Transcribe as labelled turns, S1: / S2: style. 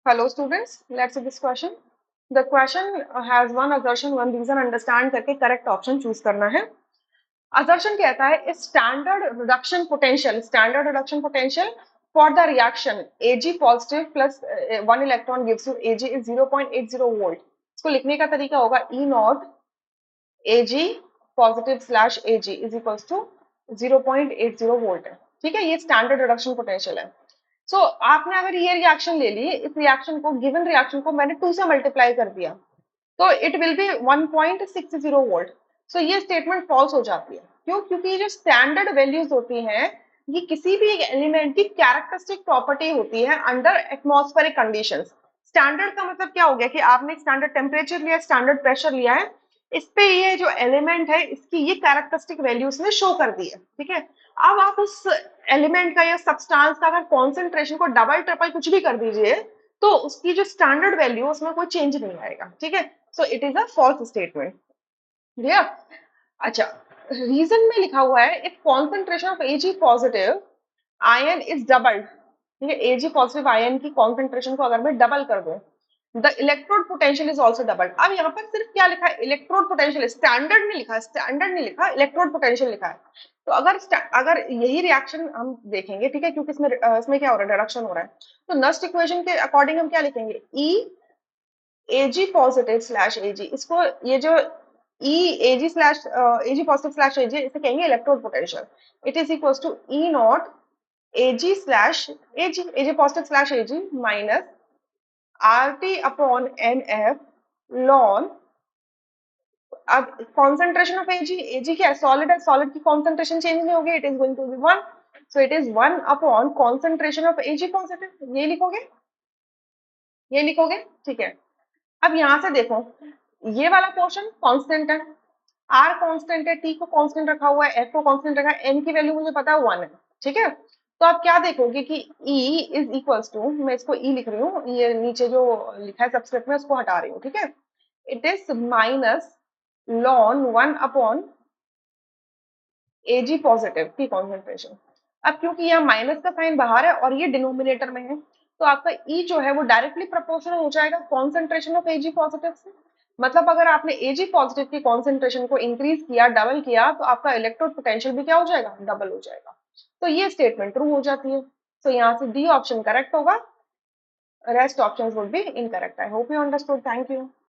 S1: Hello students, let's see this question. The question has one assertion, one reason, understand करके correct option choose करना है. Assertion कहता है standard reduction potential for the reaction Ag positive plus 1 electron gives you Ag is 0.80 volt. इसको लिखने का तरीका होगा E naught Ag positive slash Ag is equals to 0.80 volt है. ठीक है, ये स्टैंडर्ड रिडक्शन पोटेंशियल है. सो आपने अगर ये रिएक्शन ले ली, इस रिएक्शन को गिवन रिएक्शन को मैंने 2 से मल्टीप्लाई कर दिया तो इट विल बी 1.60 वोल्ट. सो ये स्टेटमेंट फॉल्स हो जाती है. क्यों? क्योंकि ये जो स्टैंडर्ड वैल्यूज होती हैं ये किसी भी एक एलिमेंट की कैरेक्टरिस्टिक प्रॉपर्टी होती है अंडर एटमॉस्फेरिक कंडीशंस. स्टैंडर्ड का मतलब क्या हो गया कि आपने स्टैंडर्ड टेम्परेचर लिया, स्टैंडर्ड प्रेशर लिया है, इस पे ये जो एलिमेंट है इसकी ये कैरेक्टरिस्टिक वैल्यूज ने शो कर दी है. ठीक है, अब आप उस एलिमेंट का या सब्सटेंस का अगर कॉन्सेंट्रेशन को डबल ट्रिपल कुछ भी कर दीजिए तो उसकी जो स्टैंडर्ड वैल्यू उसमें कोई चेंज नहीं आएगा. ठीक है, so it is a false statement. Clear? अच्छा, रीजन में लिखा हुआ है if concentration of Ag positive ion is doubled. ठीक है, Ag पॉजिटिव आयन की कॉन्सेंट्रेशन को अगर मैं डबल कर दूं the electrode potential is also doubled. अब यहाँ पर सिर्फ क्या लिखा है? Electrode potential. स्टैंडर्ड नहीं लिखा, स्टैंडर्ड नहीं लिखा, इलेक्ट्रोड पोटेंशियल लिखा है. तो अगर यही रिएक्शन हम देखेंगे, ठीक है, क्योंकि इसमें क्या हो रहा है? रिडक्शन हो रहा है. तो नस्ट इक्वेशन के अकॉर्डिंग हम क्या लिखेंगे? E Ag positive slash Ag, इसको ये जो E Ag slash Ag positive slash Ag इसे कहेंगे electrode potential. It is equal to E nought Ag slash Ag positive slash Ag minus RT upon NF लॉन. अब कॉन्सेंट्रेशन ऑफ Ag क्या है? Solid है, सॉलिड की कॉन्सेंट्रेशन चेंज नहीं होगी, it is going to be 1. So it is 1 upon concentration of Ag positive. ये लिखोगे, ये लिखोगे. ठीक है, अब यहां से देखो ये वाला पोर्शन कांस्टेंट है, आर कांस्टेंट है, टी को कांस्टेंट रखा हुआ है, एफ को कांस्टेंट रखा है, एन की वैल्यू मुझे पता है 1 है. ठीक है, तो आप क्या देखोगे कि E इज इक्वल्स टू, मैं इसको E लिख रही हूँ, ये नीचे जो लिखा है सबस्क्रिप्ट में उसको हटा रही हूँ. ठीक है, it is minus lawn 1 upon Ag positive की कॉन्सेंट्रेशन. अब क्योंकि यहाँ माइनस का साइन बाहर है और ये डिनोमिनेटर में है तो आपका E जो है वो डायरेक्टली प्रोपोर्शनल हो जाएगा कॉन्सेंट्रेशन ऑफ Ag पॉजिटिव से. मतलब अगर आपने Ag पॉजिटिव की कॉन्सेंट्रेशन को इंक्रीज किया, डबल किया, तो आपका इलेक्ट्रोड पोटेंशियल भी क्या हो जाएगा? डबल हो जाएगा. तो ये स्टेटमेंट ट्रू हो जाती है. तो यहाँ से डी ऑप्शन करेक्ट होगा, rest options would be incorrect. I hope you understood. Thank you.